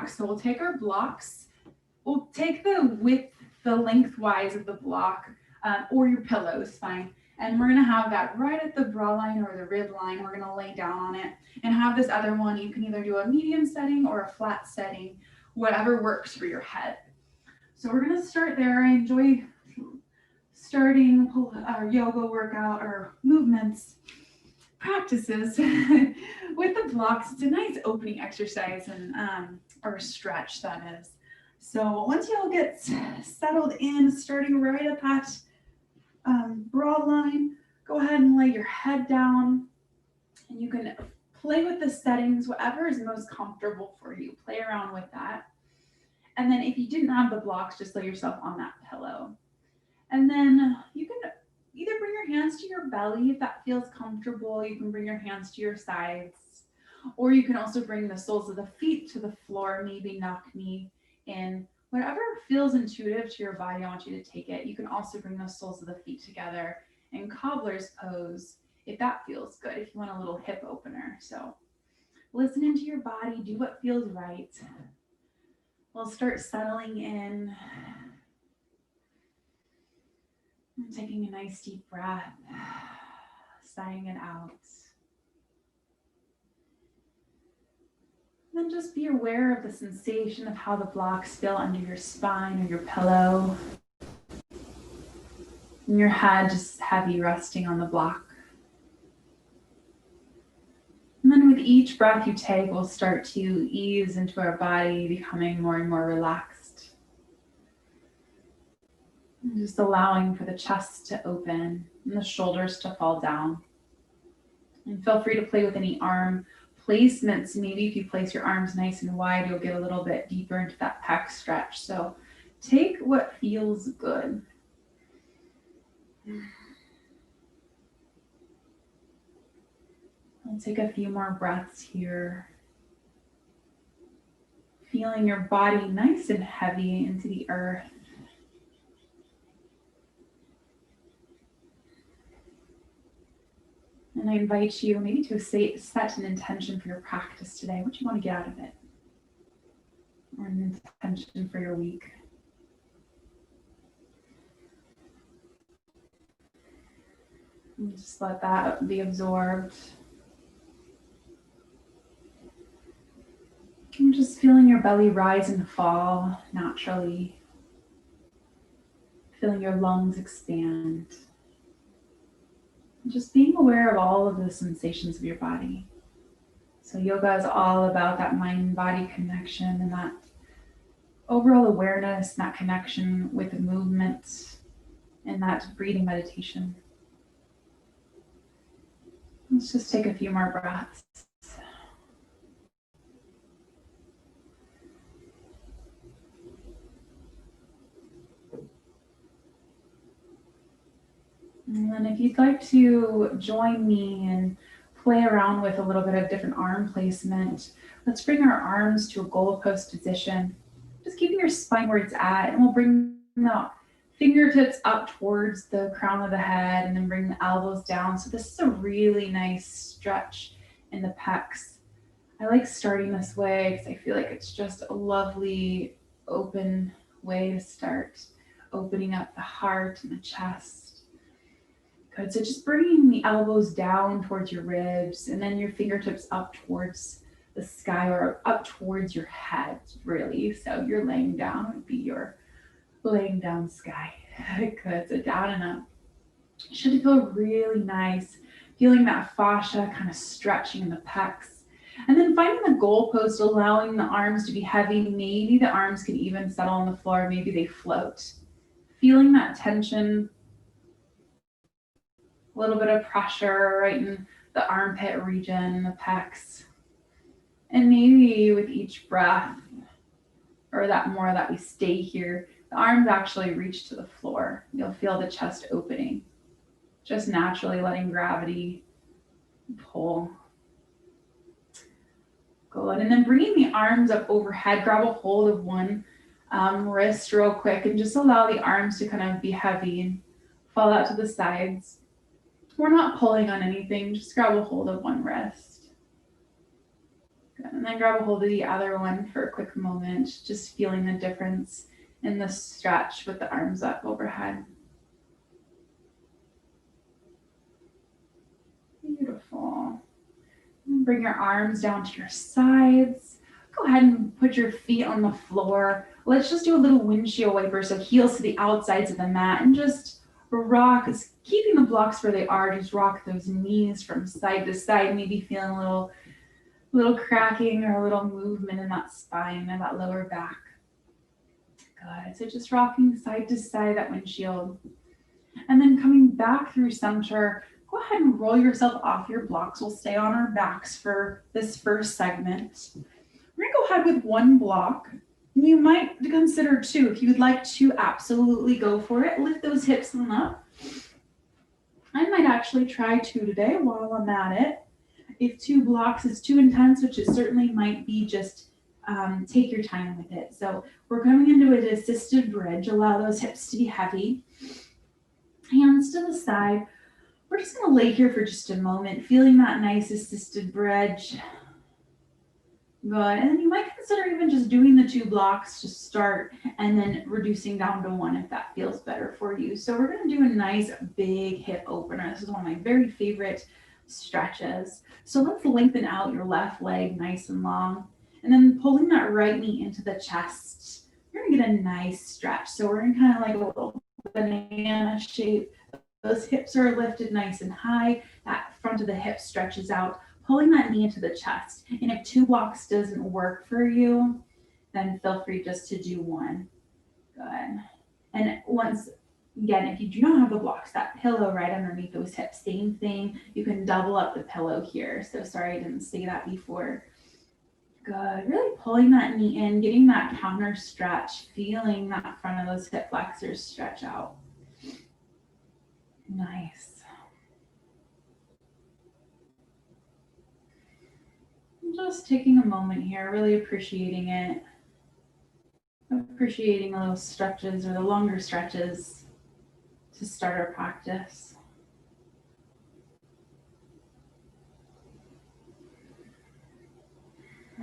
back. So we'll take our blocks. We'll take the lengthwise of the block or your pillow is fine. And we're gonna have that right at the bra line or the rib line. We're gonna lay down on it and have this other one. You can either do a medium setting or a flat setting, whatever works for your head. So we're gonna start there. I enjoy starting our yoga workout or movements practices with the blocks. It's a nice opening exercise and or stretch that is. So once you all get settled in, starting right at that broad line, go ahead and lay your head down, and you can play with the settings, whatever is most comfortable for you. Play around with that. And then if you didn't have the blocks, just lay yourself on that pillow. And then you can either bring your hands to your belly if that feels comfortable. You can bring your hands to your sides, or you can also bring the soles of the feet to the floor, maybe knock knee in. Whatever feels intuitive to your body, I want you to take it. You can also bring the soles of the feet together in cobbler's pose if that feels good, if you want a little hip opener. So listen into your body, do what feels right. We'll start settling in. Taking a nice deep breath, sighing it out. And then just be aware of the sensation of how the blocks feel under your spine or your pillow. And your head just heavy resting on the block. And then with each breath you take, we'll start to ease into our body, becoming more and more relaxed. And just allowing for the chest to open and the shoulders to fall down. And feel free to play with any arm placements. Maybe if you place your arms nice and wide, you'll get a little bit deeper into that pec stretch. So take what feels good. I'll take a few more breaths here. Feeling your body nice and heavy into the earth. And I invite you maybe to set an intention for your practice today. What do you want to get out of it? Or an intention for your week. And just let that be absorbed. And just feeling your belly rise and fall naturally. Feeling your lungs expand. Just being aware of all of the sensations of your body. So yoga is all about that mind-body connection and that overall awareness, and that connection with the movement and that breathing meditation. Let's just take a few more breaths. And then if you'd like to join me and play around with a little bit of different arm placement, let's bring our arms to a goalpost position. Just keeping your spine where it's at, and we'll bring the fingertips up towards the crown of the head and then bring the elbows down. So this is a really nice stretch in the pecs. I like starting this way because I feel like it's just a lovely open way to start, opening up the heart and the chest. Good, so just bringing the elbows down towards your ribs and then your fingertips up towards the sky or up towards your head, really. So you're laying down would be your laying down sky. Good, so down and up. Should feel really nice, feeling that fascia kind of stretching in the pecs. And then finding the goalpost, allowing the arms to be heavy. Maybe the arms can even settle on the floor, maybe they float. Feeling that tension, a little bit of pressure right in the armpit region, the pecs. And maybe with each breath, or that more that we stay here, the arms actually reach to the floor. You'll feel the chest opening, just naturally letting gravity pull. Good, and then bringing the arms up overhead, grab a hold of one wrist real quick and just allow the arms to kind of be heavy and fall out to the sides. We're not pulling on anything, just grab a hold of one wrist. Good. And then grab a hold of the other one for a quick moment, just feeling the difference in the stretch with the arms up overhead. Beautiful. Bring your arms down to your sides. Go ahead and put your feet on the floor. Let's just do a little windshield wiper, so heels to the outsides of the mat, and just rock, keeping the blocks where they are. Just rock those knees from side to side, maybe feeling a little cracking or a little movement in that spine and that lower back. Good. So just rocking side to side, that windshield. And then coming back through center, go ahead and roll yourself off your blocks. We'll stay on our backs for this first segment. We're gonna go ahead with one block. You might consider two. If you would like to, absolutely go for it. Lift those hips on up. I might actually try two today while I'm at it. If two blocks is too intense, which it certainly might be, just take your time with it. So we're coming into an assisted bridge. Allow those hips to be heavy. Hands to the side. We're just going to lay here for just a moment, feeling that nice assisted bridge. Good. And then you might consider even just doing the two blocks to start and then reducing down to one if that feels better for you. So we're going to do a nice big hip opener. This is one of my very favorite stretches. So let's lengthen out your left leg nice and long. And then pulling that right knee into the chest. You're going to get a nice stretch. So we're in kind of like a little banana shape. Those hips are lifted nice and high. That front of the hip stretches out, pulling that knee into the chest. And if two blocks doesn't work for you, then feel free just to do one. Good. And once again, if you do not have the blocks, that pillow right underneath those hips, same thing. You can double up the pillow here. So sorry I didn't say that before. Good. Really pulling that knee in, getting that counter stretch, feeling that front of those hip flexors stretch out. Nice. Just taking a moment here, really appreciating it. Appreciating those stretches or the longer stretches to start our practice.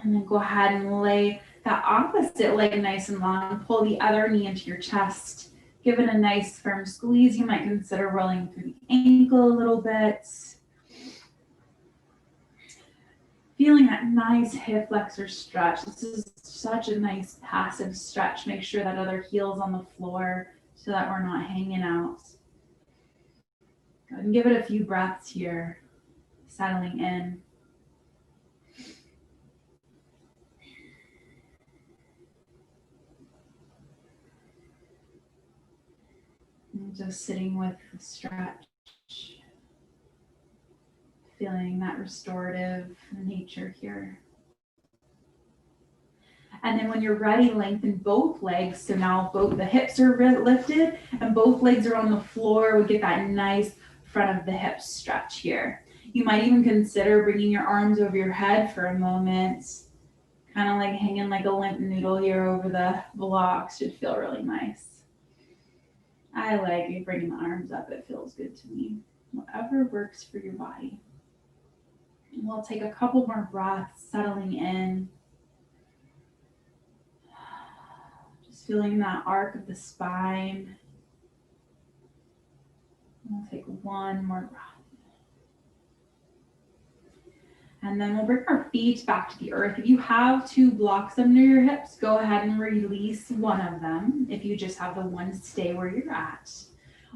And then go ahead and lay that opposite leg nice and long. Pull the other knee into your chest. Give it a nice firm squeeze. You might consider rolling through the ankle a little bit. Feeling that nice hip flexor stretch. This is such a nice passive stretch. Make sure that other heel's on the floor so that we're not hanging out. Go ahead and give it a few breaths here, settling in. And just sitting with the stretch, feeling that restorative nature here. And then when you're ready, lengthen both legs. So now both the hips are lifted and both legs are on the floor. We get that nice front of the hips stretch here. You might even consider bringing your arms over your head for a moment, kind of like hanging like a limp noodle here over the blocks. Should feel really nice. I like it, bringing the arms up. It feels good to me. Whatever works for your body. And we'll take a couple more breaths, settling in. Just feeling that arc of the spine. We'll take one more breath. And then we'll bring our feet back to the earth. If you have two blocks under your hips, go ahead and release one of them. If you just have the one, stay where you're at.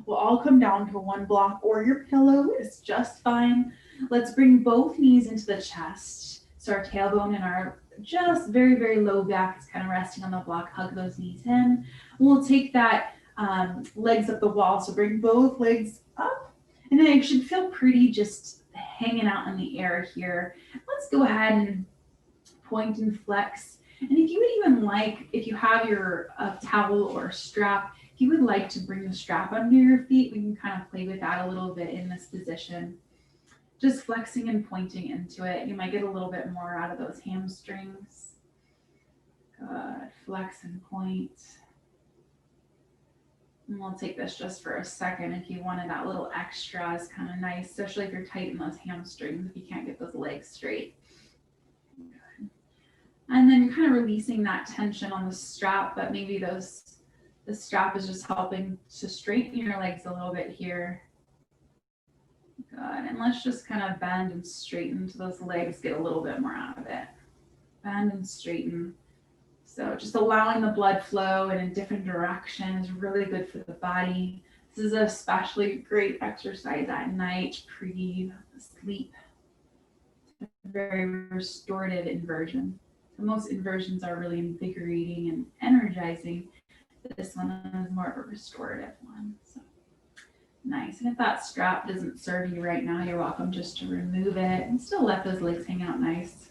We'll all come down to one block, or your pillow is just fine. Let's bring both knees into the chest. So our tailbone and our just very, very low back is kind of resting on the block. Hug those knees in. We'll take that legs up the wall. So bring both legs up. And then it should feel pretty just hanging out in the air here. Let's go ahead and point and flex. And if you would even like, if you have your towel or strap, if you would like to bring the strap under your feet, we can kind of play with that a little bit in this position. Just flexing and pointing into it. You might get a little bit more out of those hamstrings. Good. Flex and point. And we'll take this just for a second if you wanted that little extra. It's kind of nice, especially if you're tight in those hamstrings, if you can't get those legs straight. Good. And then you're kind of releasing that tension on the strap, but maybe the strap is just helping to straighten your legs a little bit here. Good. And let's just kind of bend and straighten so those legs get a little bit more out of it. Bend and straighten. So just allowing the blood flow in a different direction is really good for the body. This is especially great exercise at night, pre-sleep. Very restorative inversion. So most inversions are really invigorating and energizing. This one is more of a restorative one. So nice. And if that strap doesn't serve you right now, you're welcome just to remove it and still let those legs hang out nice.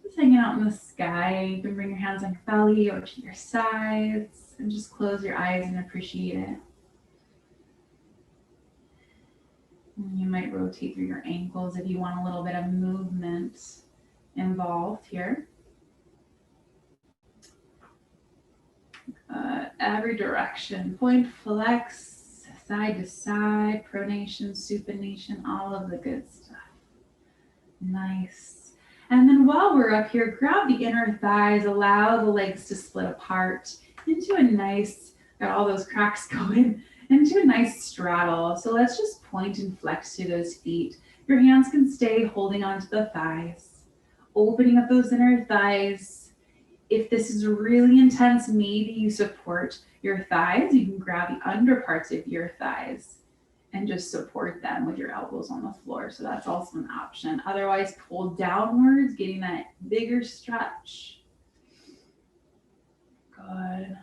Just hanging out in the sky. You can bring your hands on your belly or to your sides and just close your eyes and appreciate it. And you might rotate through your ankles if you want a little bit of movement involved here. Every direction, point flex, side to side, pronation, supination, all of the good stuff. Nice. And then while we're up here, grab the inner thighs, allow the legs to split apart into a nice, got all those cracks going, into a nice straddle. So let's just point and flex through those feet. Your hands can stay holding onto the thighs, opening up those inner thighs. If this is really intense, maybe you support your thighs. You can grab the under parts of your thighs and just support them with your elbows on the floor. So that's also an option. Otherwise, pull downwards, getting that bigger stretch. Good.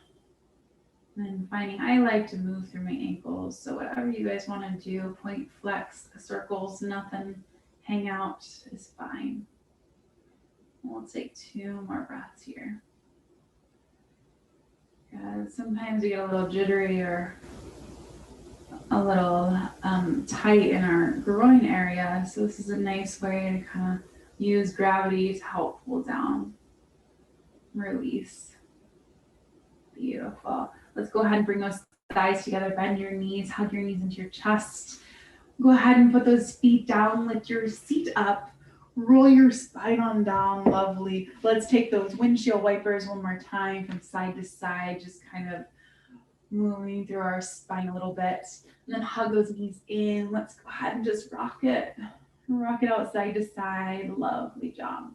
And finding, I like to move through my ankles. So whatever you guys want to do, point, flex, circles, nothing, hang out is fine. We'll take 2 more breaths here. Good. Sometimes we get a little jittery or a little tight in our groin area. So this is a nice way to kind of use gravity to help pull down, release. Beautiful. Let's go ahead and bring those thighs together, bend your knees, hug your knees into your chest. Go ahead and put those feet down, lift your seat up. Roll your spine on down, lovely. Let's take those windshield wipers one more time from side to side, just kind of moving through our spine a little bit. And then hug those knees in. Let's go ahead and just rock it. Rock it out side to side. Lovely job.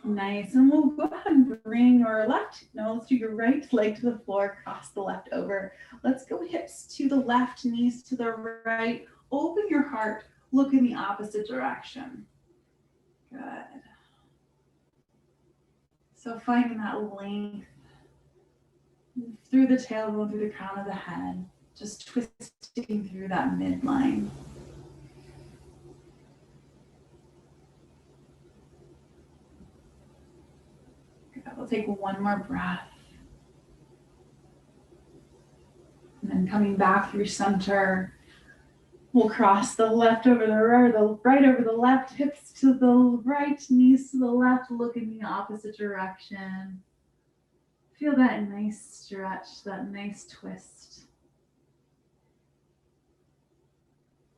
Nice. And we'll go ahead and bring your left nose to your right leg to the floor, cross the left over. Let's go hips to the left, knees to the right. Open your heart. Look in the opposite direction. Good. So finding that length through the tailbone, through the crown of the head, just twisting through that midline. Good. We'll take one more breath. And then coming back through center. We'll cross the left over the right, or the right over the left, hips to the right, knees to the left, look in the opposite direction. Feel that nice stretch, that nice twist.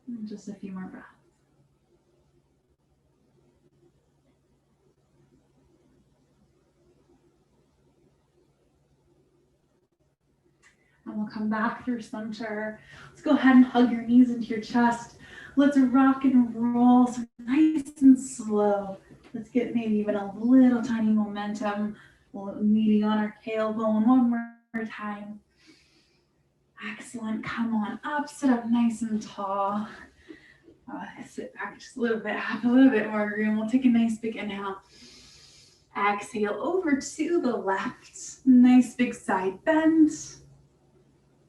And just a few more breaths. And we'll come back through center. Let's go ahead and hug your knees into your chest. Let's rock and roll, so nice and slow. Let's get maybe even a little tiny momentum. Meeting on our tailbone one more time. Excellent. Come on up, sit up nice and tall. Sit back just a little bit, have a little bit more room. We'll take a nice big inhale. Exhale over to the left. Nice big side bend.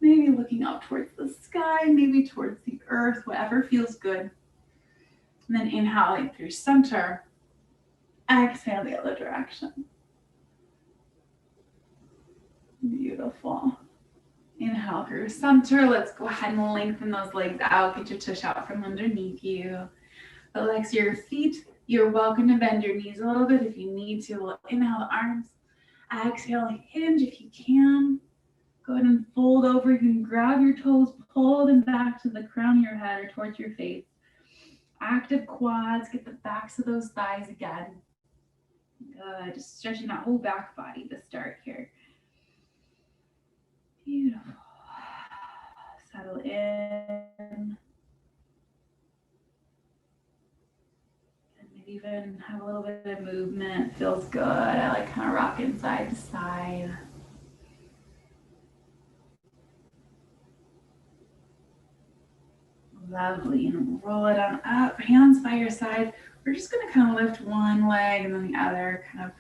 Maybe looking up towards the sky, maybe towards the earth, whatever feels good. And then inhaling through center. Exhale the other direction. Beautiful. Inhale through center. Let's go ahead and lengthen those legs out. Get your tush out from underneath you. Relax your feet. You're welcome to bend your knees a little bit if you need to. Inhale the arms. Exhale, hinge if you can. Go ahead and fold over. You can grab your toes, pull them back to the crown of your head or towards your face. Active quads. Get the backs of those thighs again. Good. Just stretching that whole back body to start here. Beautiful. Settle in. And maybe even have a little bit of movement. Feels good. I like kind of rocking side to side. Lovely. And roll it on up. Hands by your side. We're just going to kind of lift one leg and then the other, kind of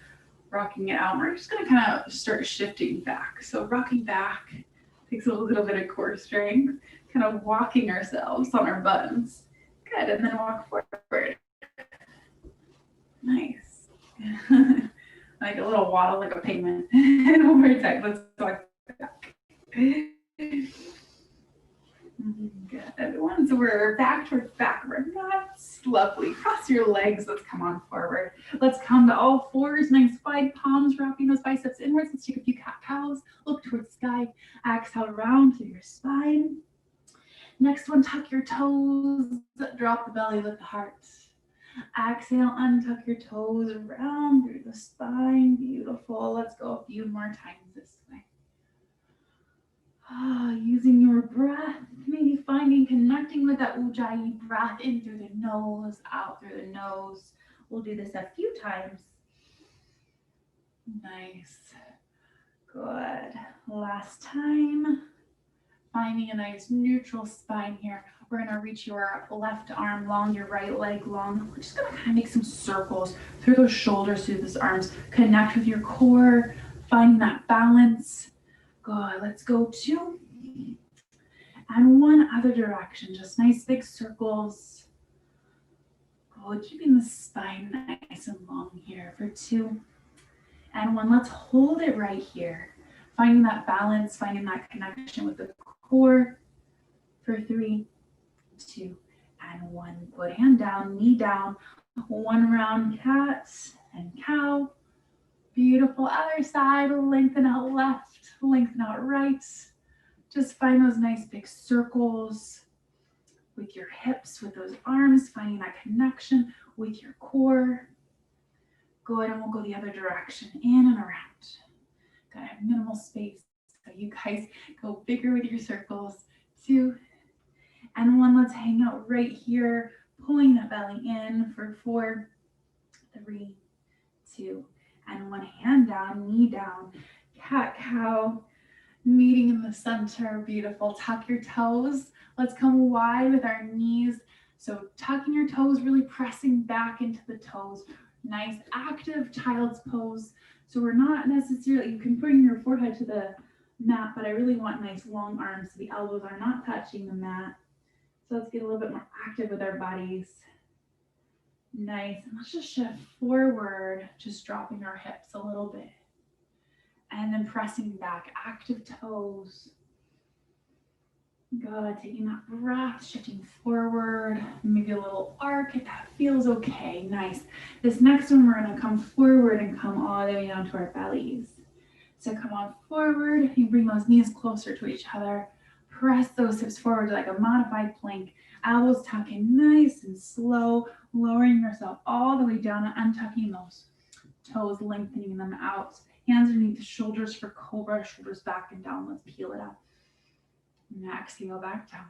rocking it out. We're just going to kind of start shifting back. So rocking back takes a little bit of core strength, kind of walking ourselves on our buttons. Good. And then walk forward. Nice. Like a little waddle, like a pavement. And one more time. Let's walk back. Good. Once we're back towards backward, that's lovely. Cross your legs. Let's come on forward. Let's come to all fours. Nice wide palms, wrapping those biceps inwards. Let's take a few cat cows. Look towards the sky. Exhale around through your spine. Next one, tuck your toes. Drop the belly with the heart. Exhale, untuck your toes around through the spine. Beautiful. Let's go a few more times this way. Using your breath, maybe connecting with that ujjayi breath in through the nose, out through the nose. We'll do this a few times. Nice. Good. Last time. Finding a nice neutral spine here. We're going to reach your left arm long, your right leg long. We're just going to kind of make some circles through those shoulders, through those arms. Connect with your core, finding that balance. Good. Let's go 2 and 1 other direction. Just nice big circles. Good. Keeping the spine nice and long here for 2 and 1. Let's hold it right here. Finding that balance, finding that connection with the core for 3, 2 and 1. Good. Hand down, knee down. 1 round cat and cow. Beautiful. Other side. Lengthen out left, lengthen out right. Just find those nice big circles with your hips, with those arms, finding that connection with your core. Good. And we'll go the other direction, in and around. Gotta have minimal space. So you guys go bigger with your circles. 2 and 1. Let's hang out right here, pulling that belly in for 4, 3, 2 and 1. Hand down, knee down, cat cow, meeting in the center. Beautiful. Tuck your toes. Let's come wide with our knees. So tucking your toes, really pressing back into the toes. Nice active child's pose. So we're not necessarily, you can bring your forehead to the mat, but I really want nice long arms so the elbows are not touching the mat. So let's get a little bit more active with our bodies. Nice. And let's just shift forward, just dropping our hips a little bit. And then pressing back, active toes. Good. Taking that breath, shifting forward, maybe a little arc if that feels okay. Nice. This next one, we're going to come forward and come all the way down to our bellies. So come on forward. You bring those knees closer to each other. Press those hips forward like a modified plank. Elbows tuck in nice and slow, lowering yourself all the way down and untucking those toes, lengthening them out. Hands underneath the shoulders for cobra, shoulders back and down. Let's peel it up. And exhale back down.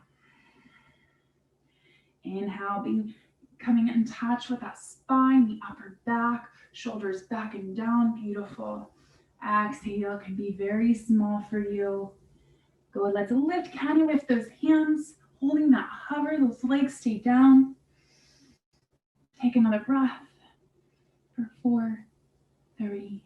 Inhale, coming in touch with that spine, the upper back, shoulders back and down. Beautiful. Exhale can be very small for you. Good. Let's lift. Can you lift those hands? Holding that hover, those legs stay down. Take another breath for 4, 3,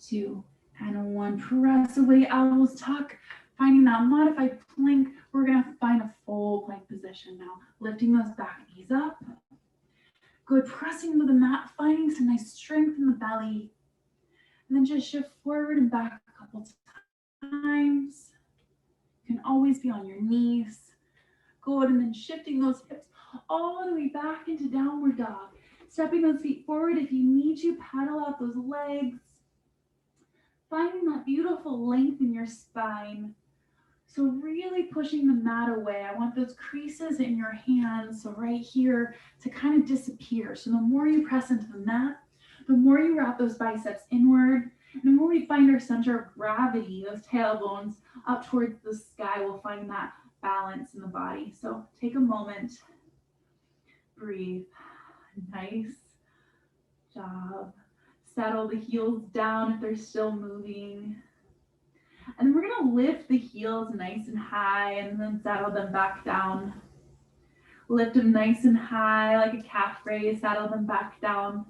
2, and 1. Press away, elbows tuck. Finding that modified plank. We're going to find a full plank position now. Lifting those back knees up. Good. Pressing into the mat, finding some nice strength in the belly. And then just shift forward and back a couple times. You can always be on your knees. Good. And then shifting those hips all the way back into downward dog. Stepping those feet forward. If you need to, paddle out those legs. Finding that beautiful length in your spine. So really pushing the mat away. I want those creases in your hands, so right here, to kind of disappear. So the more you press into the mat, The more you wrap those biceps inward, and the more we find our center of gravity, those tailbones up towards the sky, we'll find that balance in the body. So take a moment, breathe. Nice job. Settle the heels down if they're still moving. And then we're gonna lift the heels nice and high and then settle them back down. Lift them nice and high like a calf raise, settle them back down.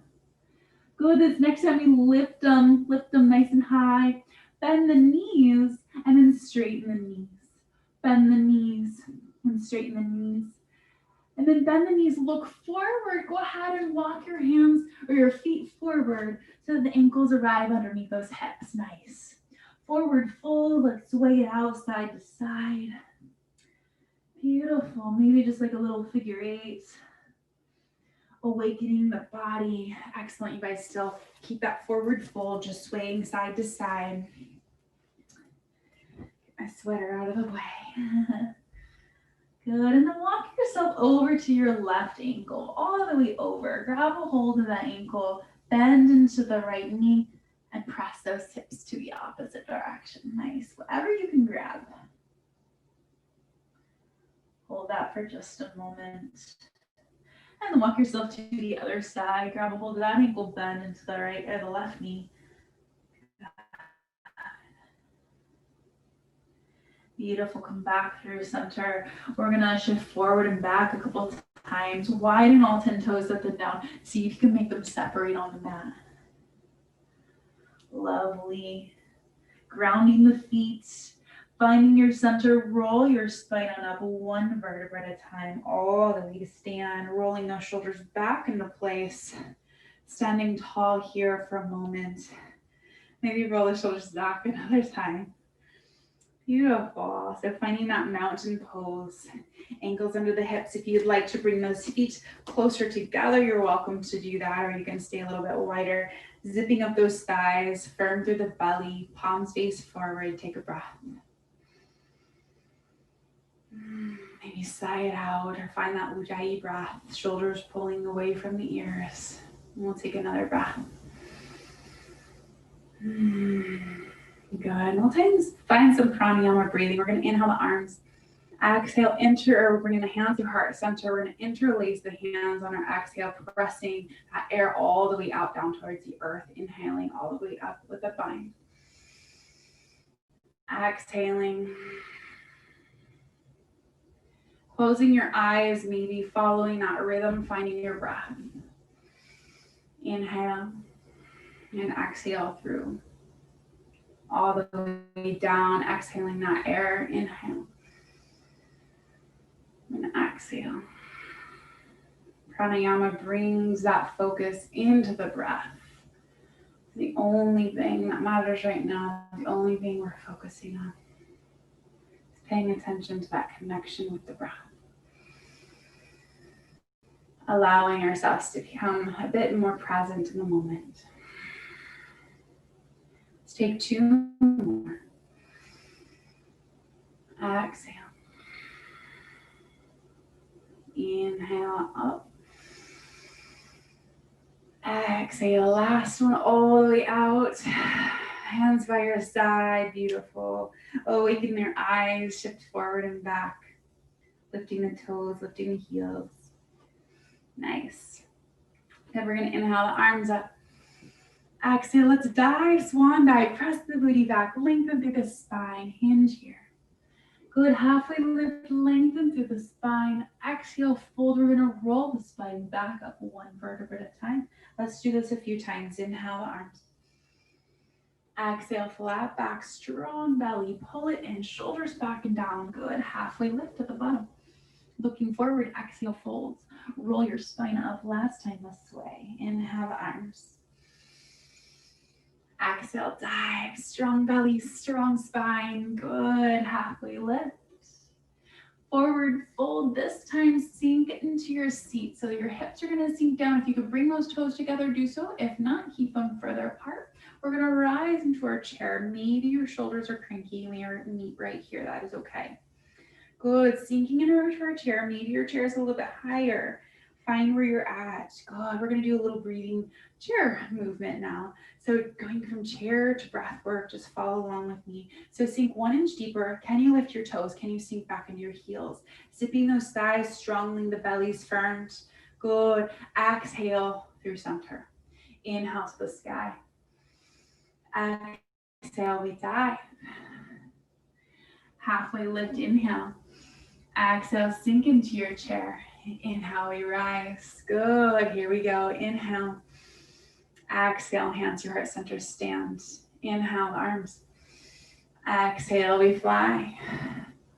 Good, this next time we lift them nice and high. Bend the knees and then straighten the knees. Bend the knees and straighten the knees. And then bend the knees, look forward. Go ahead and walk your hands or your feet forward so that the ankles arrive underneath those hips. Nice. Forward fold, let's sway it out side to side. Beautiful, maybe just like a little figure eight. Awakening the body. Excellent, you guys still keep that forward fold, just swaying side to side. Get my sweater out of the way. Good, and then walk yourself over to your left ankle, all the way over. Grab a hold of that ankle, bend into the right knee, and press those hips to the opposite direction. Nice, whatever you can grab. Hold that for just a moment. And then walk yourself to the other side. Grab a hold of that ankle, bend into the right or the left knee. Beautiful, come back through center. We're gonna shift forward and back a couple of times. Widen all 10 toes up and down. See if you can make them separate on the mat. Lovely. Grounding the feet, finding your center, roll your spine on up one vertebra at a time, all the way to stand, rolling those shoulders back into place. Standing tall here for a moment. Maybe roll the shoulders back another time. Beautiful. So finding that mountain pose, ankles under the hips. If you'd like to bring those feet closer together, you're welcome to do that, or you can stay a little bit wider. Zipping up those thighs, firm through the belly, palms face forward. Take a breath. Maybe sigh it out or find that ujjayi breath, shoulders pulling away from the ears. And we'll take another breath. Good. And we'll find some pranayama breathing. We're going to inhale the arms. Exhale, we're bringing the hands to heart center. We're going to interlace the hands on our exhale, pressing that air all the way out down towards the earth. Inhaling all the way up with a bind. Exhaling. Closing your eyes, maybe following that rhythm, finding your breath. Inhale and exhale through. All the way down, exhaling that air. Inhale and exhale. Pranayama brings that focus into the breath. The only thing that matters right now, the only thing we're focusing on is paying attention to that connection with the breath. Allowing ourselves to become a bit more present in the moment. Let's take 2 more. Exhale. Inhale up. Exhale, last one all the way out. Hands by your side, beautiful. Awaken your eyes, shift forward and back. Lifting the toes, lifting the heels. Nice. Then we're gonna inhale the arms up. Exhale, let's dive, swan dive. Press the booty back, lengthen through the spine, hinge here. Good, halfway lift, lengthen through the spine. Exhale, fold. We're gonna roll the spine back up one vertebra at a time. Let's do this a few times. Inhale the arms. Exhale, flat back, strong belly. Pull it in, shoulders back and down. Good, halfway lift at the bottom. Looking forward, exhale, folds. Roll your spine up. Last time, let's sway. Inhale the arms. Exhale, dive. Strong belly, strong spine. Good, halfway lift. Forward fold. This time, sink into your seat. So your hips are gonna sink down. If you could bring those toes together, do so. If not, keep them further apart. We're gonna rise into our chair. Maybe your shoulders are cranky. We are meet right here. That is okay. Good, sinking into our chair. Maybe your chair is a little bit higher. Find where you're at. Good. We're going to do a little breathing chair movement now. So going from chair to breath work, just follow along with me. So sink 1 inch deeper. Can you lift your toes? Can you sink back into your heels? Zipping those thighs, strongly, the belly's firm. Good. Exhale through center. Inhale to the sky. Exhale, we dive. Halfway lift, inhale. Exhale, sink into your chair. Inhale, we rise. Good. Here we go. Inhale. Exhale, hands to your heart center, stand. Inhale, arms. Exhale, we fly.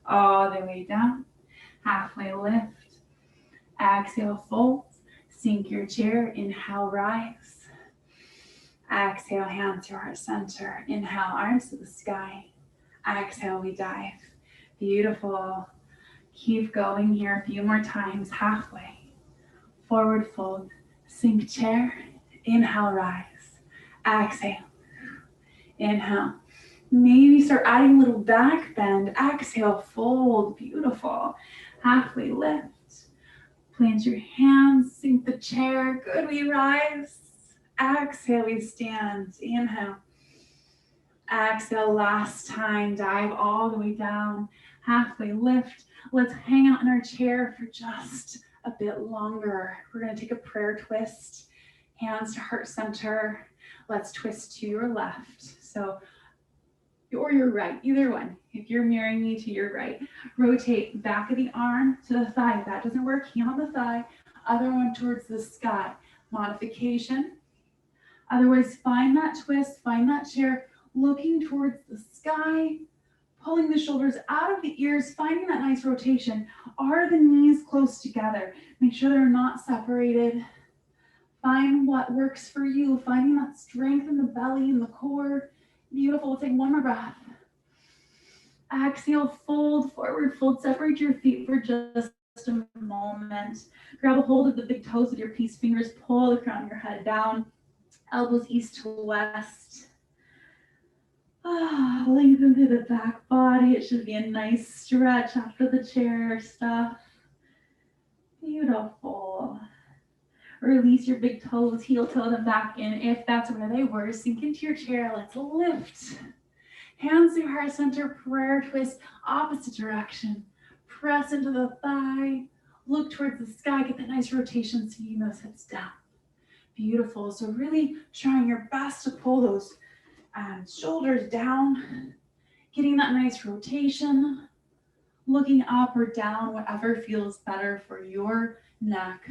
All the way down. Halfway lift. Exhale, fold. Sink your chair. Inhale, rise. Exhale, hands to your heart center. Inhale, arms to the sky. Exhale, we dive. Beautiful. Keep going here a few more times. Halfway. Forward fold. Sink chair. Inhale, rise. Exhale. Inhale. Maybe start adding a little back bend. Exhale, fold. Beautiful. Halfway lift. Plant your hands. Sink the chair. Good. We rise. Exhale, we stand. Inhale. Exhale, last time. Dive all the way down. Halfway lift. Let's hang out in our chair for just a bit longer. We're going to take a prayer twist. Hands to heart center. Let's twist to your left. So, or your right, either one. If you're mirroring me to your right, rotate back of the arm to the thigh. If that doesn't work, hand on the thigh. Other one towards the sky. Modification. Otherwise, find that twist, find that chair, looking towards the sky, pulling the shoulders out of the ears, finding that nice rotation. Are the knees close together? Make sure they're not separated. Find what works for you, finding that strength in the belly and the core. Beautiful. We'll take one more breath. Exhale, fold, forward fold. Separate your feet for just a moment. Grab a hold of the big toes with your peace fingers. Pull the crown of your head down. Elbows east to west. Lengthen through the back body. It should be a nice stretch after the chair stuff. Beautiful. Release your big toes, heel toe them back in if that's where they were. Sink into your chair. Let's lift. Hands to heart center, prayer twist, opposite direction. Press into the thigh. Look towards the sky. Get that nice rotation, sinking those hips down. Beautiful. So really trying your best to pull those shoulders down. Getting that nice rotation. Looking up or down, whatever feels better for your neck.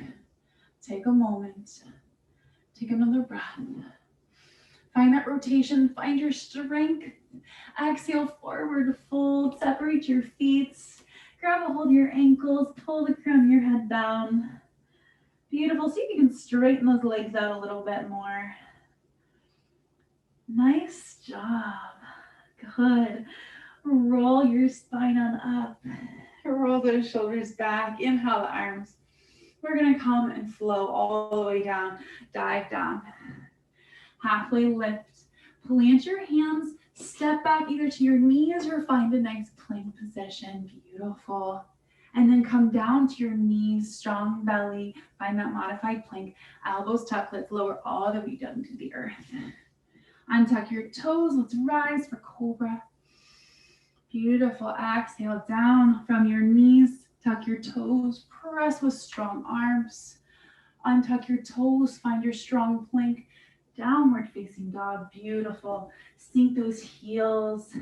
Take a moment. Take another breath. Find that rotation. Find your strength. Exhale, forward fold. Separate your feet. Grab a hold of your ankles. Pull the crown of your head down. Beautiful. See if you can straighten those legs out a little bit more. Nice job. Good. Roll your spine on up. Roll those shoulders back. Inhale the arms. We're going to come and flow all the way down. Dive down. Halfway lift. Plant your hands. Step back either to your knees or find a nice plank position. Beautiful. And then come down to your knees, strong belly. Find that modified plank. Elbows tuck. Let's lower all the way down to the earth. Untuck your toes. Let's rise for cobra. Beautiful. Exhale down from your knees. Tuck your toes. Press with strong arms. Untuck your toes. Find your strong plank. Downward facing dog. Beautiful. Sink those heels.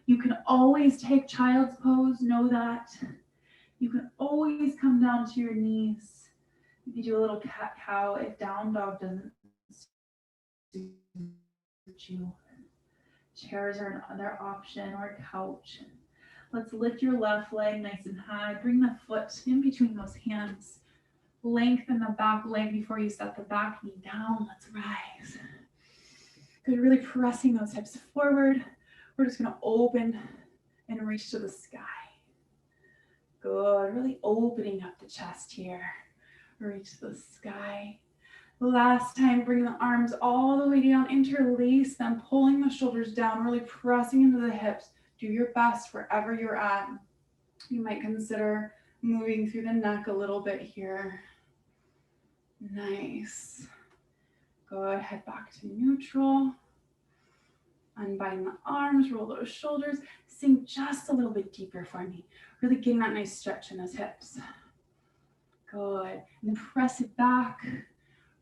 You can always take child's pose. Know that. You can always come down to your knees. You can do a little cat cow if down dog doesn't suit you. Chairs are another option, or couch. Let's lift your left leg nice and high. Bring the foot in between those hands. Lengthen the back leg before you set the back knee down. Let's rise. Good, really pressing those hips forward. We're just gonna open and reach to the sky. Good, really opening up the chest here. Reach to the sky. Last time, bring the arms all the way down, interlace them, pulling the shoulders down, really pressing into the hips. Do your best wherever you're at. You might consider moving through the neck a little bit here. Nice. Good, head back to neutral. Unbind the arms, roll those shoulders. Sink just a little bit deeper for me. Really getting that nice stretch in those hips. Good. And then press it back.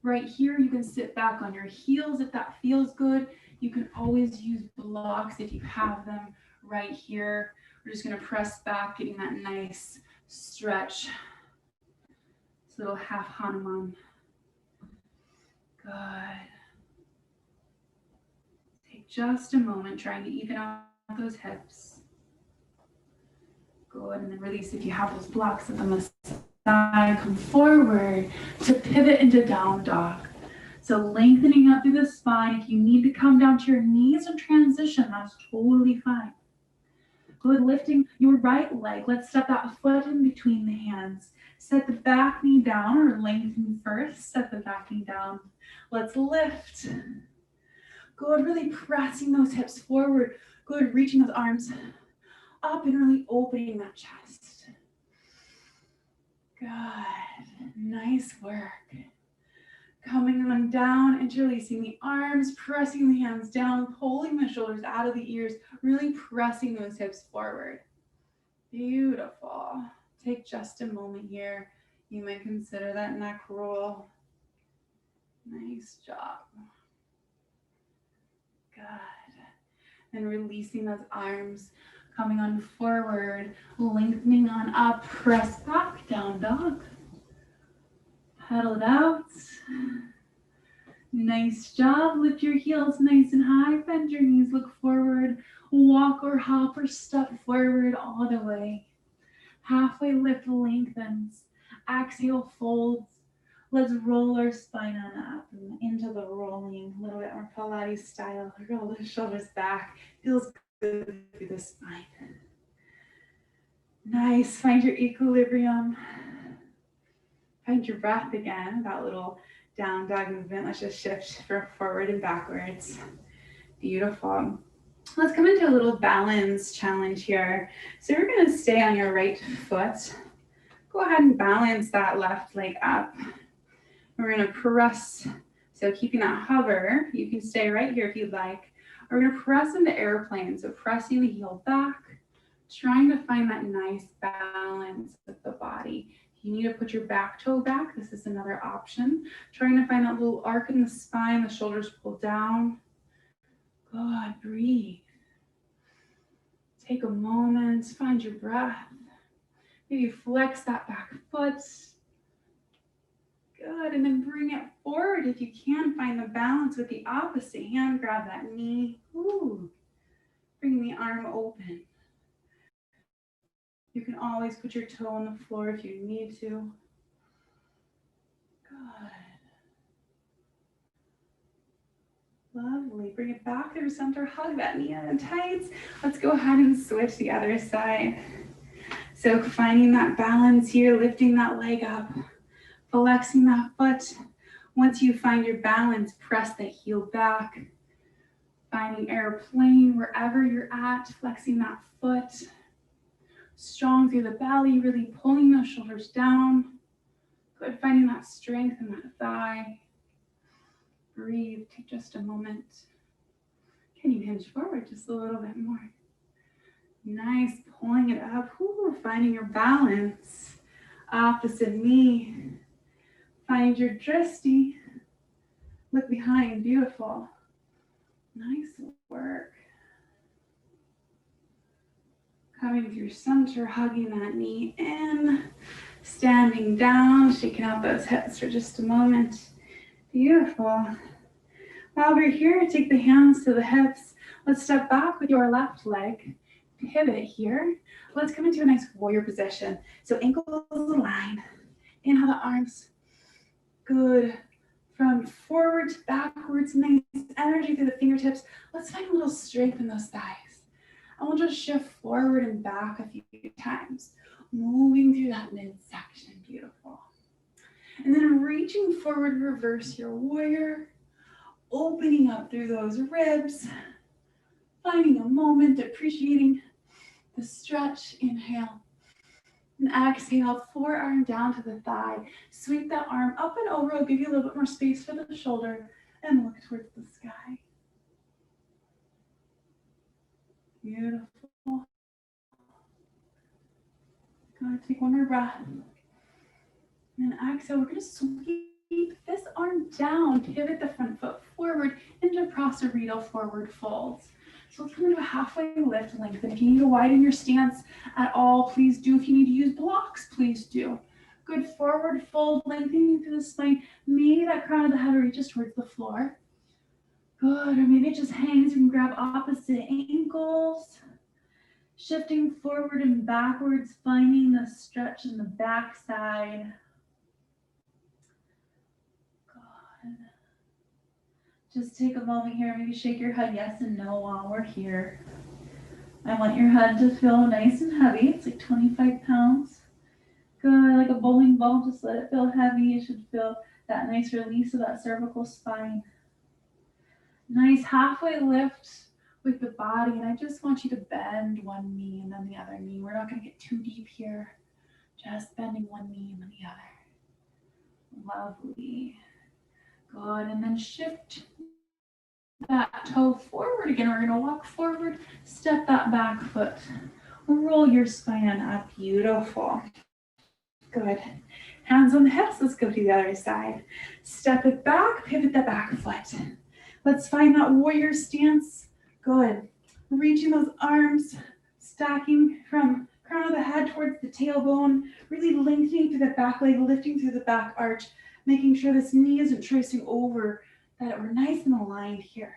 Right here, you can sit back on your heels if that feels good. You can always use blocks if you have them right here. We're just going to press back, getting that nice stretch. This little half Hanuman. Good. Take just a moment, trying to even out those hips. Good, and then release if you have those blocks at the side. Come forward to pivot into down dog. So lengthening up through the spine. If you need to come down to your knees and transition, that's totally fine. Good, lifting your right leg. Let's step that foot in between the hands. Set the back knee down, or lengthen first. Set the back knee down. Let's lift. Good, really pressing those hips forward. Good, reaching those arms up and really opening that chest. Good, nice work. Coming on down, interlacing the arms, pressing the hands down, pulling the shoulders out of the ears, really pressing those hips forward. Beautiful. Take just a moment here. You might consider that neck roll. Nice job. Good. And releasing those arms, coming on forward, lengthening on up, press back, down dog. Pedal it out. Nice job. Lift your heels nice and high. Bend your knees, look forward. Walk or hop or step forward all the way. Halfway lift lengthens. Exhale, folds. Let's roll our spine on up and into the rolling, a little bit more Pilates style. Roll the shoulders back. Feels good through the spine. Nice. Find your equilibrium. Find your breath again, that little down dog movement. Let's just shift forward and backwards. Beautiful. Let's come into a little balance challenge here. So we're going to stay on your right foot. Go ahead and balance that left leg up. We're going to press, so keeping that hover. You can stay right here if you'd like. We're going to press into airplane, so pressing the heel back, trying to find that nice balance with the body. You need to put your back toe back. This is another option. Trying to find that little arc in the spine, the shoulders pull down. Good, breathe. Take a moment, find your breath. Maybe flex that back foot. Good, and then bring it forward if you can. Find the balance with the opposite hand. Grab that knee. Ooh. Bring the arm open. You can always put your toe on the floor if you need to. Good. Lovely. Bring it back through center. Hug that knee in tight. Let's go ahead and switch the other side. So finding that balance here, lifting that leg up, flexing that foot. Once you find your balance, press the heel back. Finding airplane wherever you're at, flexing that foot. Strong through the belly, really pulling those shoulders down. Good, finding that strength in that thigh. Breathe, take just a moment. Can you hinge forward just a little bit more? Nice, pulling it up. Ooh, finding your balance. Opposite knee. Find your drishti. Look behind, beautiful. Nice work. Coming through center, hugging that knee in. Standing down, shaking out those hips for just a moment. Beautiful. While we're here, take the hands to the hips. Let's step back with your left leg. Pivot here. Let's come into a nice warrior position. So ankles aligned. Inhale the arms. Good. From forward to backwards, nice energy through the fingertips. Let's find a little strength in those thighs. And we'll just shift forward and back a few times. Moving through that midsection. Beautiful. And then reaching forward, reverse your warrior. Opening up through those ribs. Finding a moment, appreciating the stretch. Inhale. And exhale, forearm down to the thigh. Sweep that arm up and over. It'll give you a little bit more space for the shoulder. And look towards the sky. Beautiful. Go take one more breath. And exhale, we're going to sweep this arm down, pivot the front foot forward into Prasarita forward folds. So let's come into a halfway lift, lengthen. If you need to widen your stance at all, please do. If you need to use blocks, please do. Good forward fold, lengthening through the spine. Maybe that crown of the head reaches towards the floor. Good, or maybe it just hangs. You can grab opposite ankles. Shifting forward and backwards, finding the stretch in the back side. Good. Just take a moment here, maybe shake your head yes and no while we're here. I want your head to feel nice and heavy. It's like 25 pounds. Good, like a bowling ball, just let it feel heavy. You should feel that nice release of that cervical spine. Nice halfway lift with the body, and I just want you to bend one knee and then the other knee. We're not going to get too deep here. Just bending one knee and then the other. Lovely. Good, and then shift that toe forward again. We're going to walk forward, step that back foot. Roll your spine up. Beautiful. Good. Hands on the hips. Let's go to the other side. Step it back, pivot the back foot. Let's find that warrior stance. Good. Reaching those arms, stacking from crown of the head towards the tailbone, really lengthening through the back leg, lifting through the back arch, making sure this knee isn't tracing over, that we're nice and aligned here.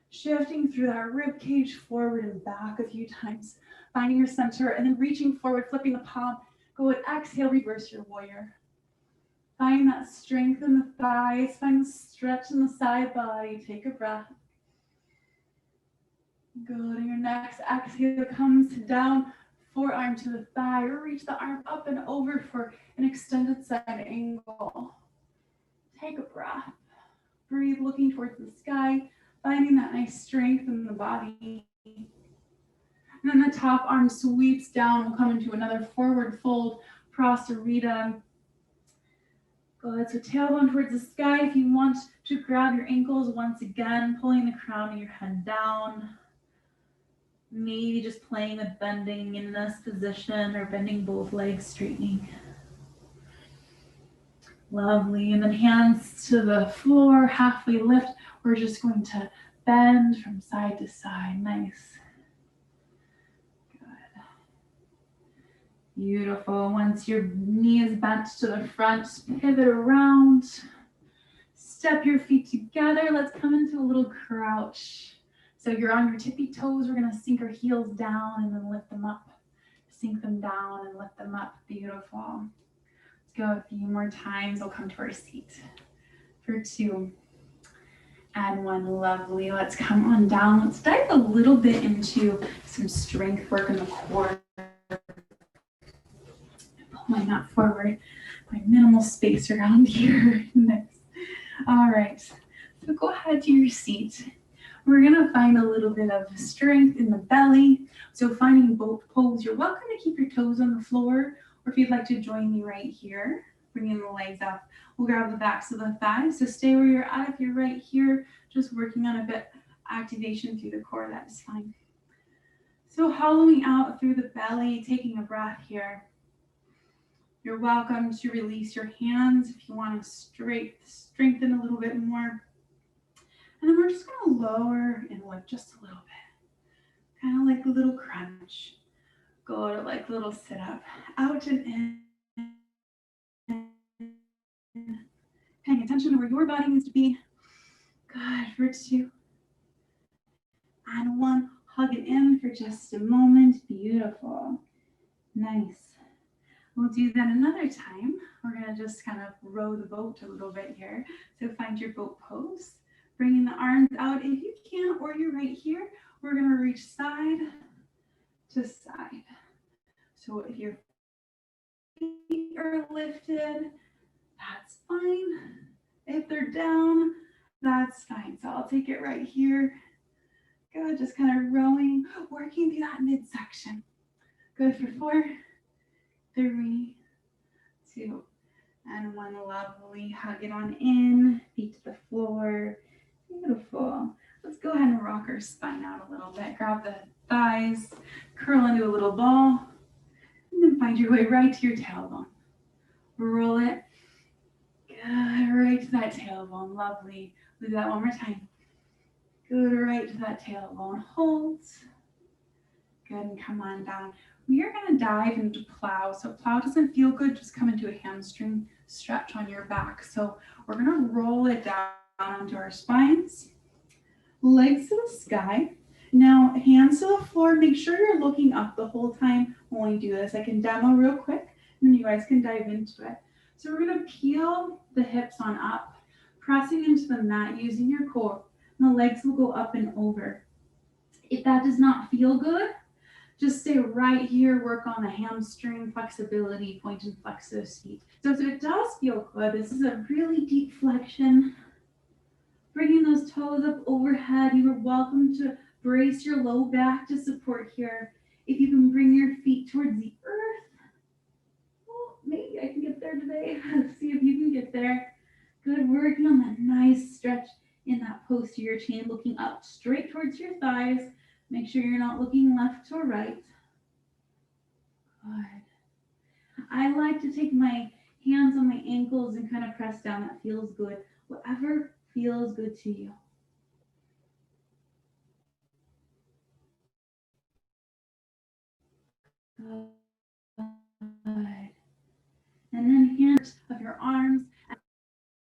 Shifting through that rib cage forward and back a few times, finding your center, and then reaching forward, flipping the palm. Go and exhale, reverse your warrior. Find that strength in the thighs, find the stretch in the side body. Take a breath. Good, and your next exhale comes down, forearm to the thigh, or reach the arm up and over for an extended side angle. Take a breath. Breathe, looking towards the sky, finding that nice strength in the body. And then the top arm sweeps down. We'll come into another forward fold, Prasarita. Good, so tailbone towards the sky. If you want to grab your ankles once again, pulling the crown of your head down. Maybe just playing with bending in this position or bending both legs, straightening. Lovely, and then hands to the floor, halfway lift. We're just going to bend from side to side. Nice. Good. Beautiful. Once your knee is bent to the front, pivot around. Step your feet together. Let's come into a little crouch. So you're on your tippy toes. We're going to sink our heels down and then lift them up. Sink them down and lift them up. Beautiful. Let's go a few more times. We'll come to our seat for 2 and 1. Lovely. Let's come on down. Let's dive a little bit into some strength work in the core. Pulling that forward. My minimal space around here. Nice. All right. So go ahead to your seat. We're going to find a little bit of strength in the belly. So finding both pose, you're welcome to keep your toes on the floor, or if you'd like to join me right here, bringing the legs up, we'll grab the backs of the thighs. So stay where you're at. If you're right here, just working on a bit activation through the core, that is fine. So hollowing out through the belly, taking a breath here. You're welcome to release your hands if you want to strengthen a little bit more. And then we're just going to lower and lift just a little bit. Kind of like a little crunch. Go to like a little sit up. Out and in. Paying attention to where your body needs to be. Good. For 2 and 1. Hug it in for just a moment. Beautiful. Nice. We'll do that another time. We're going to just kind of row the boat a little bit here. So find your boat pose. Bringing the arms out if you can, or you're right here. We're going to reach side to side. So if your feet are lifted, that's fine. If they're down, that's fine. So I'll take it right here. Good, just kind of rowing, working through that midsection. Good for 4 3, 2, and 1. Lovely. Hug it on in, feet to the floor. Beautiful. Let's go ahead and rock our spine out a little bit. Grab the thighs, curl into a little ball, and then find your way right to your tailbone. Roll it. Good, right to that tailbone. Lovely. We'll do that one more time. Good, right to that tailbone. Hold. Good, and come on down. We are going to dive into plow. So plow doesn't feel good, just come into a hamstring stretch on your back. So we're going to roll it down onto our spines, legs to the sky. Now, hands to the floor. Make sure you're looking up the whole time when we do this. I can demo real quick, and then you guys can dive into it. So we're going to peel the hips on up, pressing into the mat using your core, and the legs will go up and over. If that does not feel good, just stay right here, work on the hamstring flexibility, point and flex those feet. So if it does feel good, this is a really deep flexion. Bringing those toes up overhead. You are welcome to brace your low back to support here. If you can bring your feet towards the earth. Oh, maybe I can get there today. Let's see if you can get there. Good, working on that nice stretch in that posterior chain, looking up straight towards your thighs. Make sure you're not looking left or right. Good. I like to take my hands on my ankles and kind of press down. That feels good. Whatever feels good to you. Good. And then hands of your arms, and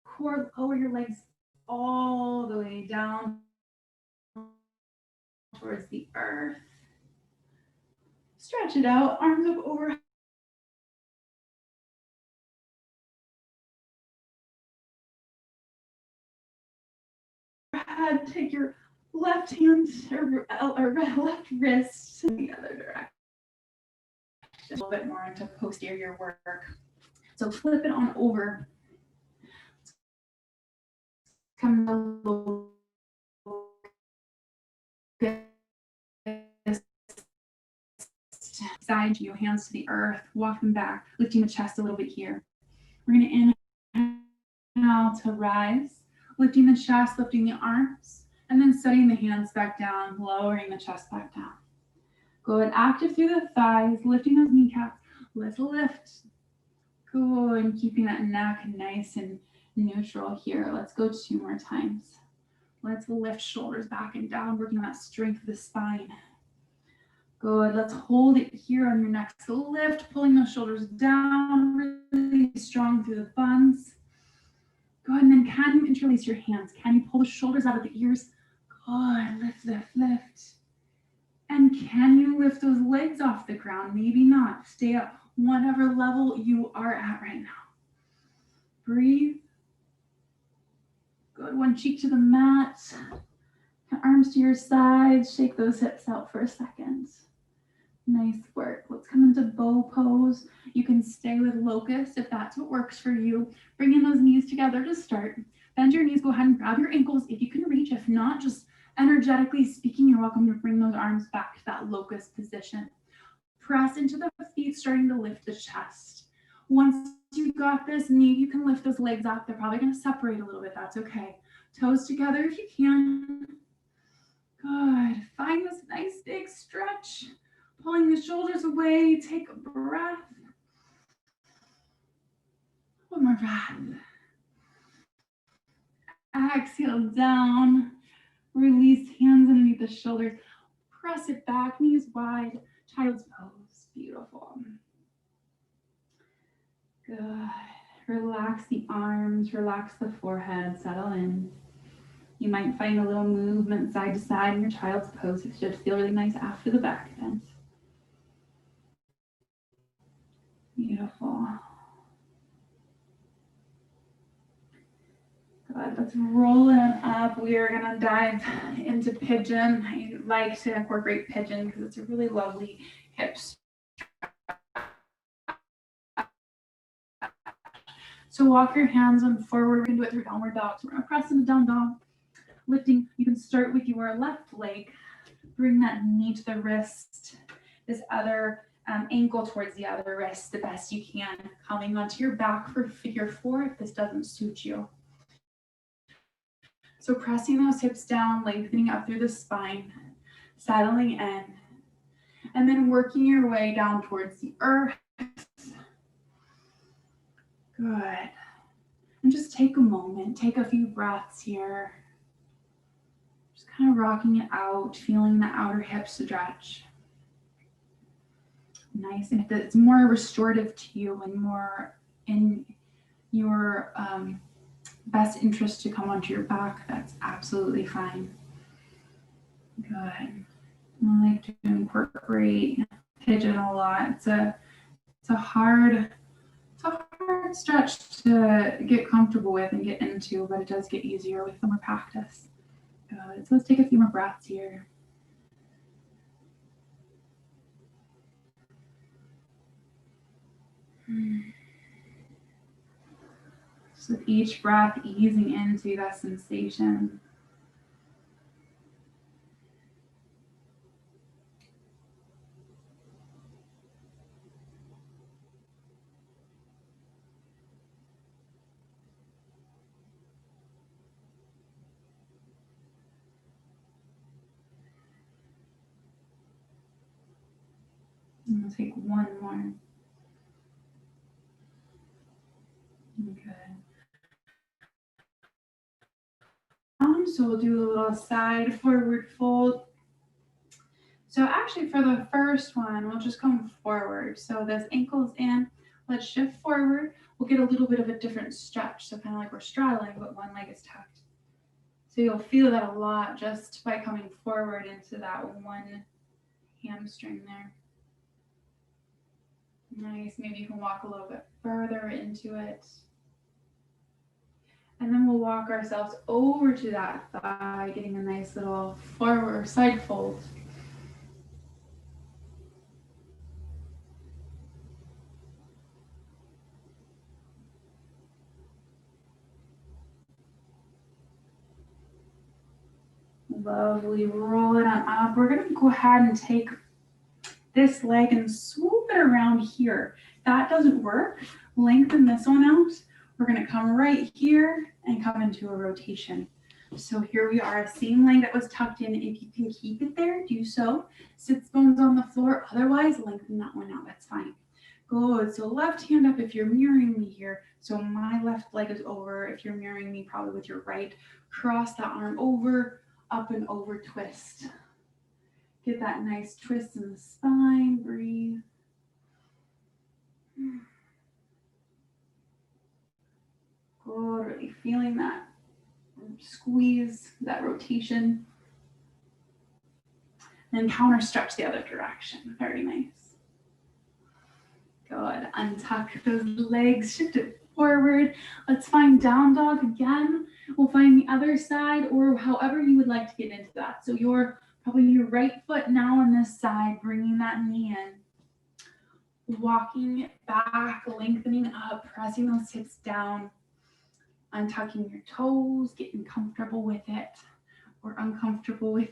core, lower your legs all the way down towards the earth. Stretch it out, arms up overhead. Take your left hand or left wrist in the other direction. A little bit more into posterior work. So flip it on over. Come a little bit. Side you, hands to the earth, walking back, lifting the chest a little bit here. We're going to inhale to rise, lifting the chest, lifting the arms, and then setting the hands back down, lowering the chest back down. Go ahead, active through the thighs, lifting those kneecaps. Let's lift. Good, and keeping that neck nice and neutral here. Let's go 2 more times. Let's lift shoulders back and down, working on that strength of the spine. Good, let's hold it here on your next lift, pulling those shoulders down, really strong through the buns. Good, and then can you interlace your hands? Can you pull the shoulders out of the ears? Good, lift, lift, lift. And can you lift those legs off the ground? Maybe not. Stay at whatever level you are at right now. Breathe. Good, one cheek to the mat. Arms to your sides. Shake those hips out for a second. Nice work. Let's come into bow pose. You can stay with locust if that's what works for you. Bringing those knees together to start. Bend your knees. Go ahead and grab your ankles if you can reach. If not, just energetically speaking, you're welcome to bring those arms back to that locust position. Press into the feet, starting to lift the chest. Once you got this, maybe you can lift those legs up. They're probably going to separate a little bit. That's okay. Toes together if you can. Good. Find this nice big stretch. Pulling the shoulders away. Take a breath. One more breath. Exhale down. Release hands underneath the shoulders. Press it back, knees wide. Child's pose. Beautiful. Good. Relax the arms. Relax the forehead. Settle in. You might find a little movement side to side in your child's pose. It should feel really nice after the back bend. Beautiful. Good. Let's roll it up. We are going to dive into pigeon. I like to incorporate pigeon because it's a really lovely hip stretch. So walk your hands on forward. We're going to do it through downward dog. So we're going to press into down dog. Lifting, you can start with your left leg. Bring that knee to the wrist. This other ankle towards the other wrist the best you can, coming onto your back for figure 4 if this doesn't suit you. So pressing those hips down, lengthening up through the spine, settling in, and then working your way down towards the earth. Good. And just take a moment, take a few breaths here. Just kind of rocking it out, feeling the outer hip stretch. Nice, and if it's more restorative to you and more in your best interest to come onto your back, that's absolutely fine. Good. I like to incorporate pigeon a lot. It's a hard stretch to get comfortable with and get into, but it does get easier with more practice. Good. So let's take a few more breaths here. Just with each breath, easing into that sensation. And we'll take one more. Okay. So we'll do a little side forward fold. So actually for the first one, we'll just come forward. So this ankle's in, let's shift forward. We'll get a little bit of a different stretch. So kind of like we're straddling, but one leg is tucked. So you'll feel that a lot just by coming forward into that one hamstring there. Nice, maybe you can walk a little bit further into it. And then we'll walk ourselves over to that thigh, getting a nice little forward side fold. Lovely, roll it on up. We're gonna go ahead and take this leg and swoop it around here. If that doesn't work, lengthen this one out. We're gonna come right here and come into a rotation. So here we are, same leg that was tucked in. If you can keep it there, do so. Sits bones on the floor, otherwise lengthen that one out, that's fine. Good, so left hand up if you're mirroring me here. So my left leg is over. If you're mirroring me, probably with your right, cross that arm over, up and over, twist. Get that nice twist in the spine, breathe. Good, really feeling that squeeze, that rotation. Then counter stretch the other direction, very nice. Good, untuck those legs, shift it forward. Let's find down dog again. We'll find the other side or however you would like to get into that. So probably your right foot now on this side, bringing that knee in. Walking it back, lengthening up, pressing those hips down, untucking your toes, getting comfortable with it or uncomfortable with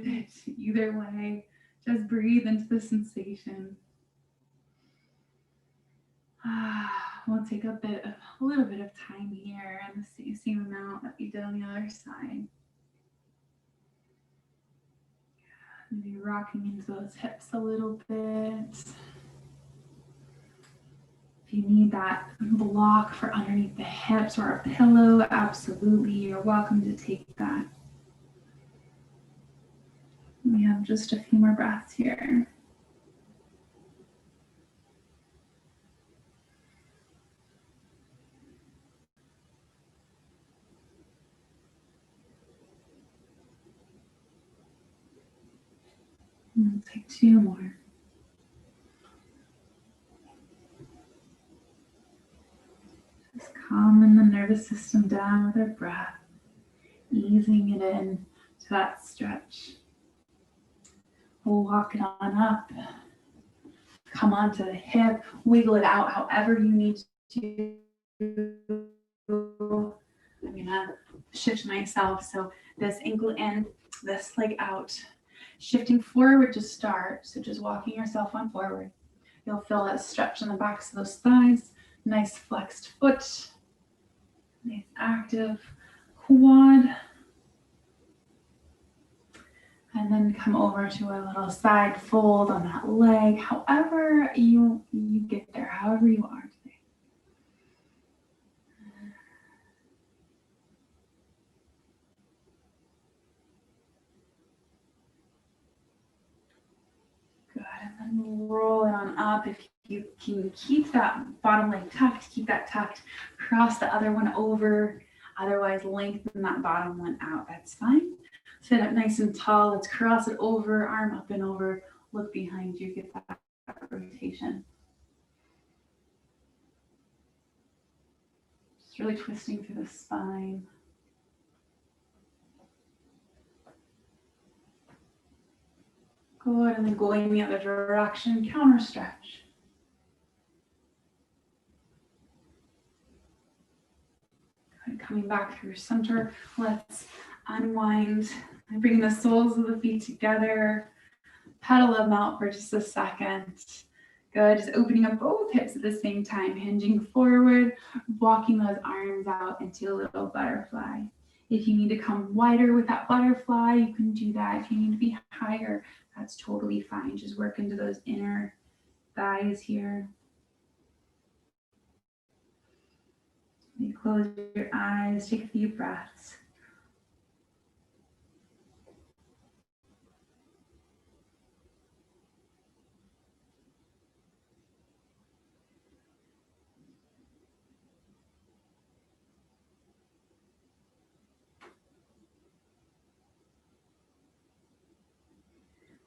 it. Either way, just breathe into the sensation. We'll take a little bit of time here and the same amount that we did on the other side. Maybe rocking into those hips a little bit. If you need that block for underneath the hips or a pillow, absolutely, you're welcome to take that. We have just a few more breaths here. We'll take 2 more. Just calming the nervous system down with our breath, easing it in to that stretch. We'll walk it on up, come onto the hip, wiggle it out however you need to. I'm gonna shift myself so this ankle in, this leg out. Shifting forward to start, so just walking yourself on forward. You'll feel that stretch in the backs of those thighs, nice flexed foot, nice active quad. And then come over to a little side fold on that leg, however you get there, however you are today. Good, and then roll it on up. If you can keep that bottom leg tucked, keep that tucked, cross the other one over, otherwise lengthen that bottom one out, that's fine. Sit up nice and tall, let's cross it over, arm up and over, look behind you, get that rotation. Just really twisting through the spine. Good, and then going the other direction, counter stretch. Good, coming back through center, let's unwind and bring the soles of the feet together. Pedal them out for just a second. Good, just opening up both hips at the same time, hinging forward, walking those arms out into a little butterfly. If you need to come wider with that butterfly, you can do that. If you need to be higher, that's totally fine. Just work into those inner thighs here. You close your eyes, take a few breaths.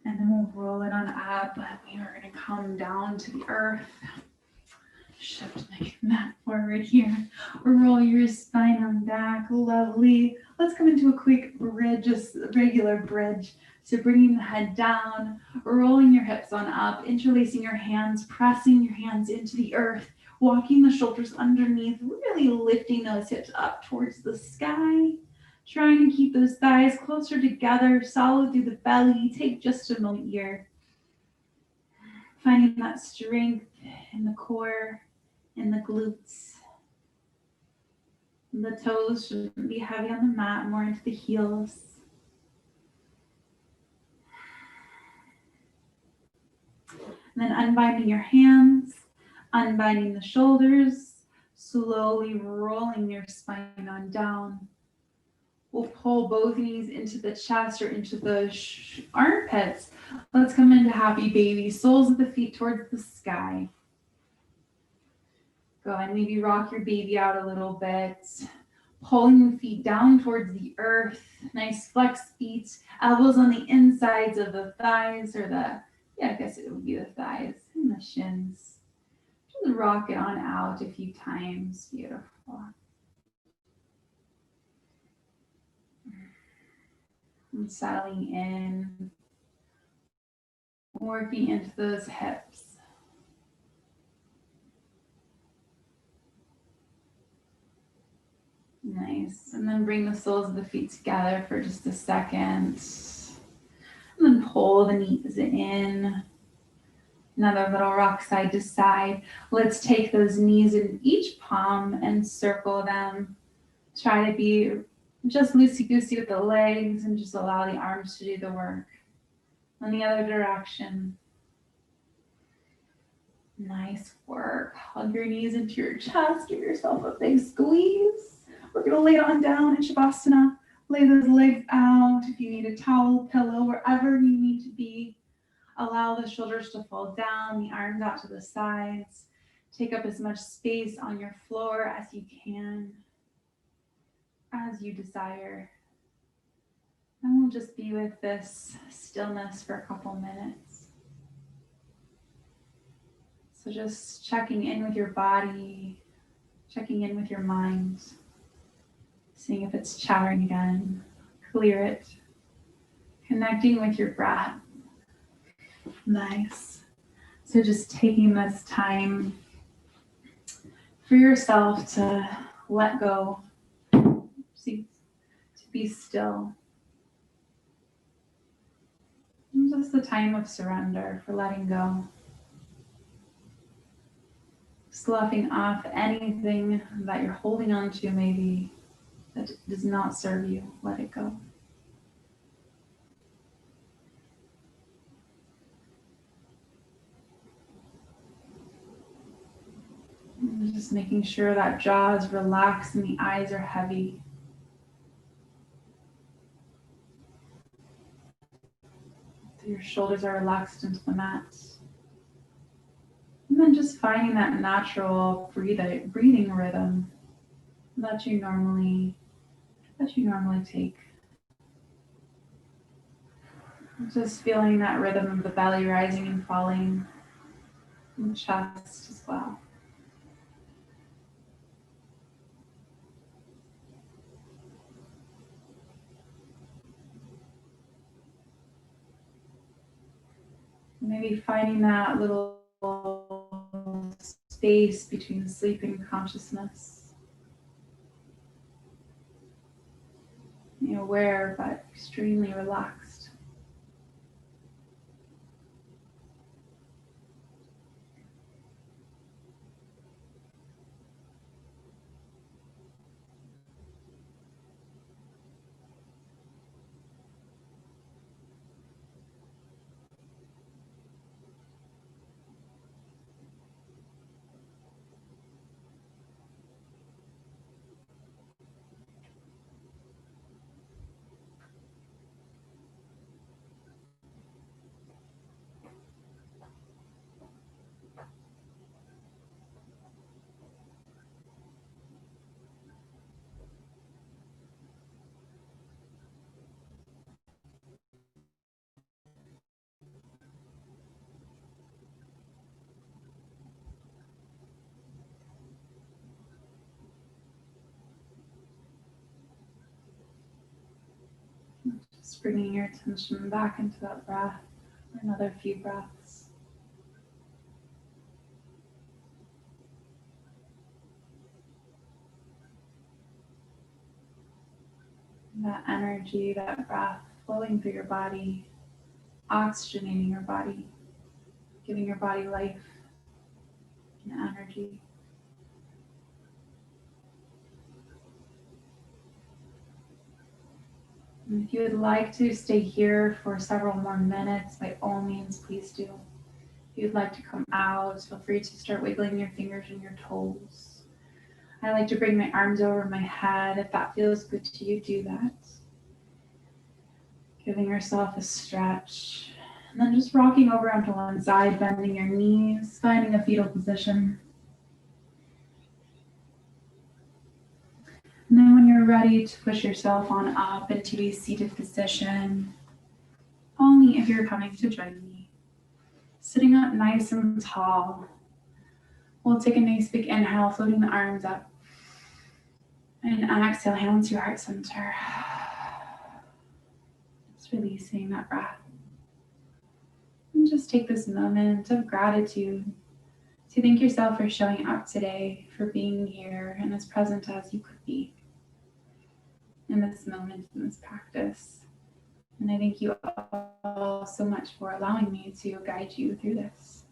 And then we'll roll it on up, but we are going to come down to the earth. Shift my mat forward here. Roll your spine on back. Lovely. Let's come into a quick bridge, just a regular bridge. So bringing the head down, rolling your hips on up, interlacing your hands, pressing your hands into the earth, walking the shoulders underneath, really lifting those hips up towards the sky. Trying to keep those thighs closer together, solid through the belly. Take just a moment here. Finding that strength in the core, in the glutes. And the toes shouldn't be heavy on the mat, more into the heels. And then unbinding your hands, unbinding the shoulders, slowly rolling your spine on down. We'll pull both knees into the chest or into the armpits. Let's come into happy baby, soles of the feet towards the sky. Go ahead and maybe rock your baby out a little bit. Pulling the feet down towards the earth. Nice flexed feet, elbows on the insides of the thighs or I guess it would be the thighs and the shins. Just rock it on out a few times. Beautiful. And settling in, working into those hips. Nice. And then bring the soles of the feet together for just a second. And then pull the knees in. Another little rock side to side. Let's take those knees in each palm and circle them. Try to be just loosey-goosey with the legs and just allow the arms to do the work. On the other direction. Nice work. Hug your knees into your chest. Give yourself a big squeeze. We're going to lay it on down in Shavasana. Lay those legs out. If you need a towel, pillow, wherever you need to be. Allow the shoulders to fall down, the arms out to the sides. Take up as much space on your floor as you can. As you desire. And we'll just be with this stillness for a couple minutes. So just checking in with your body, checking in with your mind, seeing if it's chattering again, clear it, connecting with your breath. Nice. So just taking this time for yourself to let go. To be still. just the time of surrender, for letting go. Sloughing off anything that you're holding on to, maybe that does not serve you. Let it go. And just making sure that jaw is relaxed and the eyes are heavy. So your shoulders are relaxed into the mat. And then just finding that natural breathing rhythm that you normally take. Just feeling that rhythm of the belly rising and falling, and the chest as well. Maybe finding that little space between sleeping consciousness. You're aware but extremely relaxed. Just bringing your attention back into that breath for another few breaths. That energy, that breath flowing through your body, oxygenating your body, giving your body life and energy. And if you would like to stay here for several more minutes, by all means, please do. If you'd like to come out, feel free to start wiggling your fingers and your toes. I like to bring my arms over my head. If that feels good to you, do that. Giving yourself a stretch. And then just rocking over onto one side, bending your knees, finding a fetal position. And then when you're ready to push yourself on up into a seated position, only if you're coming to join me. Sitting up nice and tall. We'll take a nice big inhale, floating the arms up. And exhale, hands to your heart center. Just releasing that breath. And just take this moment of gratitude to thank yourself for showing up today, for being here and as present as you could be in this moment, in this practice. And I thank you all so much for allowing me to guide you through this.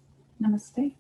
Namaste.